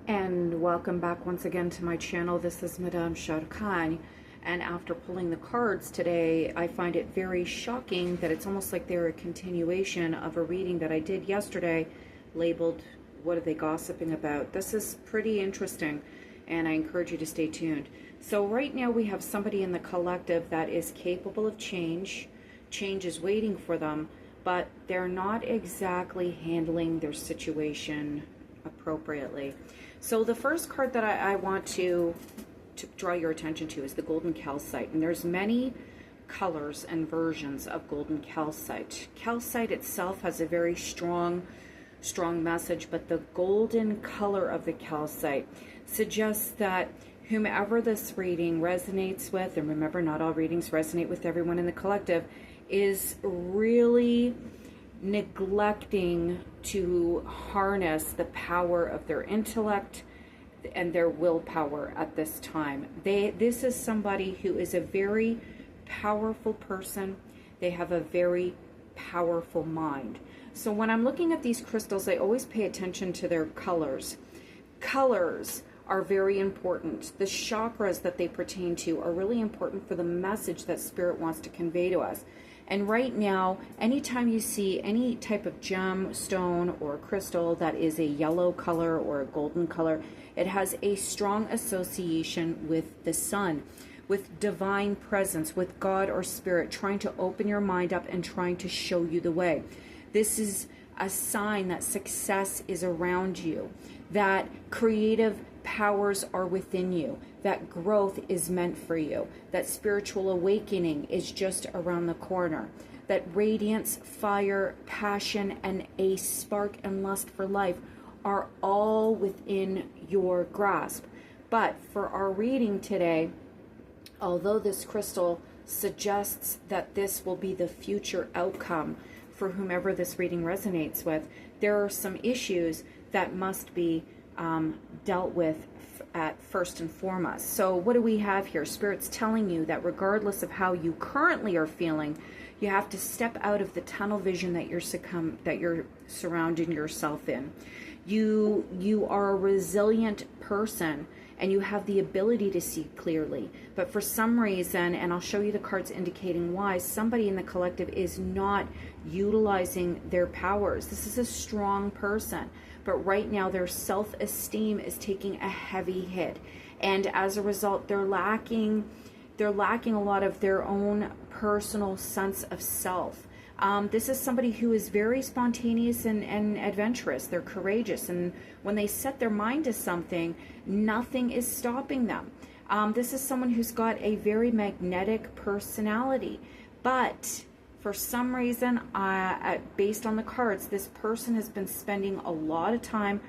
And welcome back once again to my channel. This is Madame Sharkan, and after pulling the cards today, I find it very shocking that it's almost like they're a continuation of a reading that I did yesterday labeled, "What are they gossiping about?" This is pretty interesting, and I encourage you to stay tuned. So right now we have somebody in the collective that is capable of change. Change is waiting for them, but they're not exactly handling their situation appropriately. So the first card that I want to draw your attention to is the golden calcite, and there's many colors and versions of golden calcite. Calcite itself has a very strong message, but the golden color of the calcite suggests that whomever this reading resonates with, and remember, not all readings resonate with everyone in the collective, is really neglecting to harness the power of their intellect and their willpower at this time. This is somebody who is a very powerful person. They have a very powerful mind. So when I'm looking at these crystals, I always pay attention to their colors. Colors are very important. The chakras that they pertain to are really important for the message that Spirit wants to convey to us. And right now, anytime you see any type of gem, stone, or crystal that is a yellow color or a golden color, it has a strong association with the sun, with divine presence, with God or Spirit trying to open your mind up and trying to show you the way. This is a sign that success is around you, that creative powers are within you, that growth is meant for you, that spiritual awakening is just around the corner, that radiance, fire, passion, and a spark and lust for life are all within your grasp. But for our reading today, although this crystal suggests that this will be the future outcome for whomever this reading resonates with, there are some issues that must be dealt with at first and foremost. So what do we have here? Spirit's telling you that regardless of how you currently are feeling, you have to step out of the tunnel vision that you're surrounding yourself in. You are a resilient person, and you have the ability to see clearly. But for some reason, and I'll show you the cards indicating why, somebody in the collective is not utilizing their powers. This is a strong person, but right now their self-esteem is taking a heavy hit. And as a result, they're lacking a lot of their own personal sense of self. This is somebody who is very spontaneous and adventurous. They're courageous, and when they set their mind to something, nothing is stopping them. This is someone who's got a very magnetic personality, but for some reason, based on the cards, this person has been spending a lot of time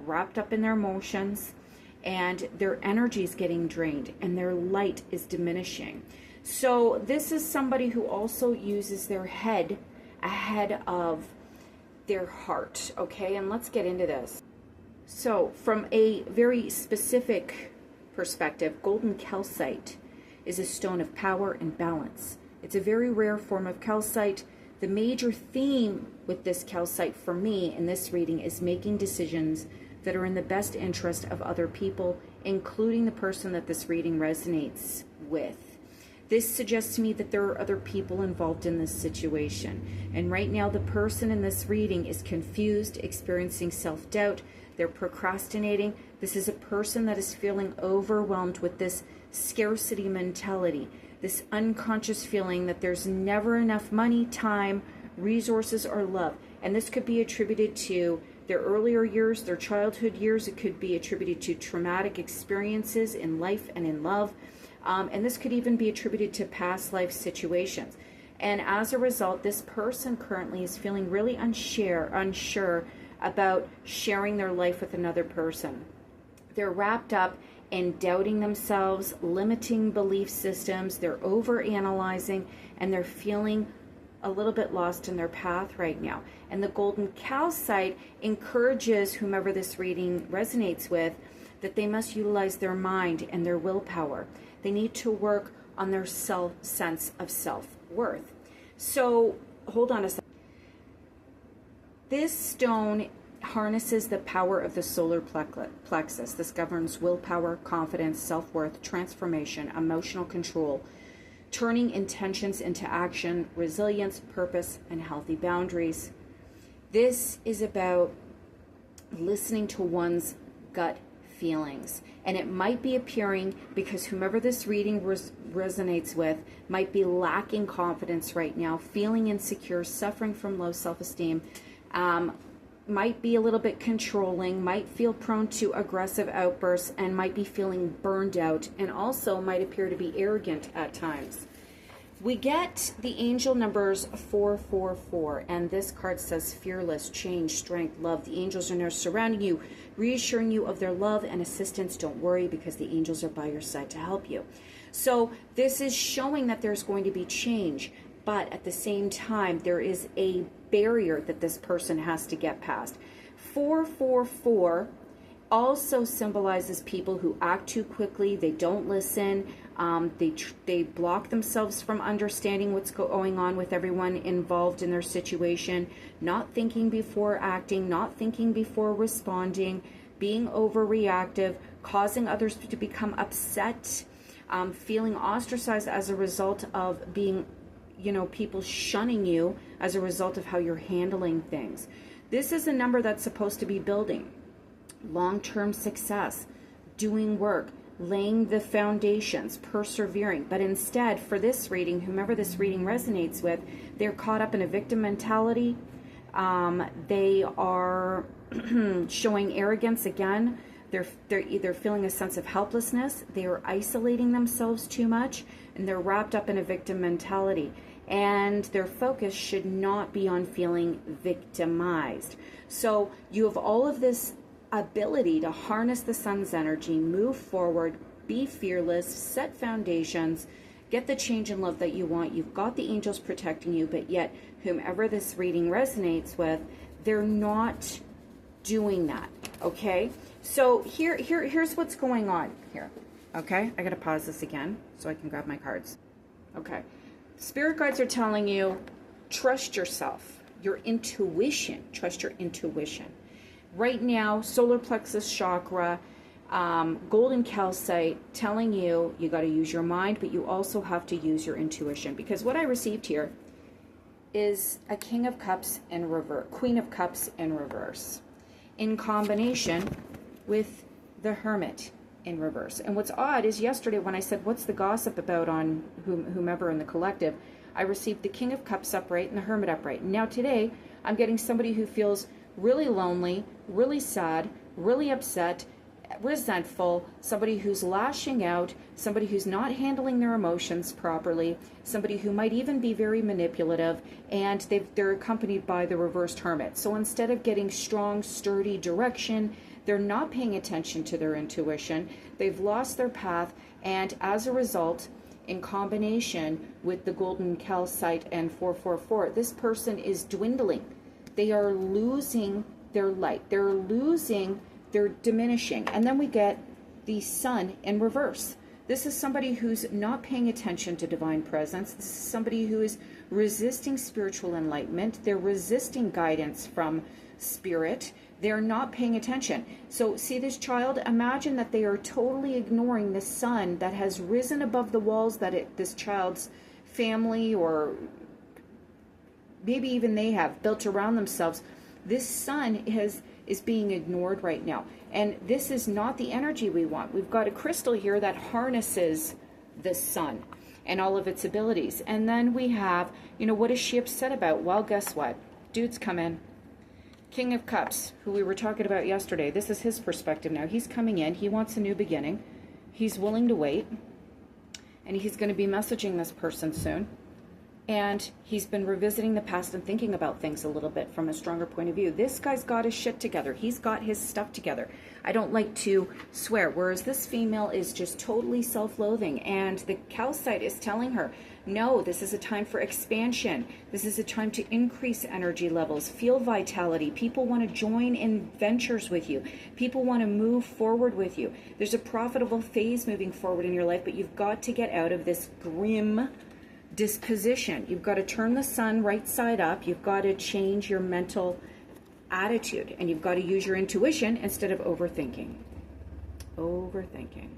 wrapped up in their emotions, and their energy is getting drained, and their light is diminishing. So this is somebody who also uses their head ahead of their heart, okay? And let's get into this. So from a very specific perspective, golden calcite is a stone of power and balance. It's a very rare form of calcite. The major theme with this calcite for me in this reading is making decisions that are in the best interest of other people, including the person that this reading resonates with. This suggests to me that there are other people involved in this situation. And right now, the person in this reading is confused, experiencing self-doubt. They're procrastinating. This is a person that is feeling overwhelmed with this scarcity mentality, this unconscious feeling that there's never enough money, time, resources, or love. And this could be attributed to their earlier years, their childhood years. It could be attributed to traumatic experiences in life and in love. And this could even be attributed to past life situations. And as a result, this person currently is feeling really unsure about sharing their life with another person. They're wrapped up in doubting themselves, limiting belief systems, they're overanalyzing, and they're feeling a little bit lost in their path right now. And the golden calcite encourages whomever this reading resonates with that they must utilize their mind and their willpower. They need to work on their sense of self-worth. So hold on a second. This stone harnesses the power of the solar plexus. This governs willpower, confidence, self-worth, transformation, emotional control, turning intentions into action, resilience, purpose, and healthy boundaries. This is about listening to one's gut feelings. And it might be appearing because whomever this reading resonates with might be lacking confidence right now, feeling insecure, suffering from low self-esteem, might be a little bit controlling, might feel prone to aggressive outbursts, and might be feeling burned out, and also might appear to be arrogant at times. We get the angel numbers 444, and this card says fearless, change, strength, love. The angels are now surrounding you, reassuring you of their love and assistance. Don't worry, because the angels are by your side to help you. So this is showing that there's going to be change, but at the same time, there is a barrier that this person has to get past. 444 also symbolizes people who act too quickly. They don't listen. They block themselves from understanding what's going on with everyone involved in their situation, not thinking before acting, not thinking before responding, being overreactive, causing others to become upset, feeling ostracized as a result of being, people shunning you as a result of how you're handling things. This is a number that's supposed to be building long-term success, doing work, laying the foundations, persevering. But instead, for this reading, whomever this reading resonates with, they're caught up in a victim mentality. They are showing arrogance again. They're either feeling a sense of helplessness, they are isolating themselves too much, and they're wrapped up in a victim mentality. And their focus should not be on feeling victimized. So you have all of this ability to harness the sun's energy, move forward, be fearless, set foundations, get the change and love that you want. You've got the angels protecting you, but yet whomever this reading resonates with, they're not doing that. Okay, so here's what's going on here. Okay, I gotta pause this again so I can grab my cards. Okay, spirit guides are telling you, trust yourself, your intuition. Trust your intuition. Right now, solar plexus chakra, golden calcite, telling you got to use your mind, but you also have to use your intuition. Because what I received here is a King of Cups in reverse, Queen of Cups in reverse, in combination with the Hermit in reverse. And what's odd is yesterday when I said, what's the gossip about on whomever in the collective, I received the King of Cups upright and the Hermit upright. Now today, I'm getting somebody who feels really lonely, really sad, really upset, resentful, somebody who's lashing out, somebody who's not handling their emotions properly, somebody who might even be very manipulative, and they're accompanied by the reversed Hermit. So instead of getting strong, sturdy direction, they're not paying attention to their intuition, they've lost their path, and as a result, in combination with the golden calcite and 444, this person is dwindling. They are losing their light. They're diminishing. And then we get the sun in reverse. This is somebody who's not paying attention to divine presence. This is somebody who is resisting spiritual enlightenment. They're resisting guidance from spirit. They're not paying attention. So see this child? Imagine that they are totally ignoring the sun that has risen above the walls that this child's family, or maybe even they have built around themselves. This sun is being ignored right now. And this is not the energy we want. We've got a crystal here that harnesses the sun and all of its abilities. And then we have, what is she upset about? Well, guess what? Dudes come in. King of Cups, who we were talking about yesterday. This is his perspective now. He's coming in. He wants a new beginning. He's willing to wait. And he's going to be messaging this person soon. And he's been revisiting the past and thinking about things a little bit from a stronger point of view. This guy's got his shit together. He's got his stuff together. I don't like to swear. Whereas this female is just totally self-loathing. And the calcite is telling her, no, this is a time for expansion. This is a time to increase energy levels, feel vitality. People want to join in ventures with you. People want to move forward with you. There's a profitable phase moving forward in your life, but you've got to get out of this grim disposition. You've got to turn the sun right side up. You've got to change your mental attitude, and you've got to use your intuition instead of overthinking. Overthinking.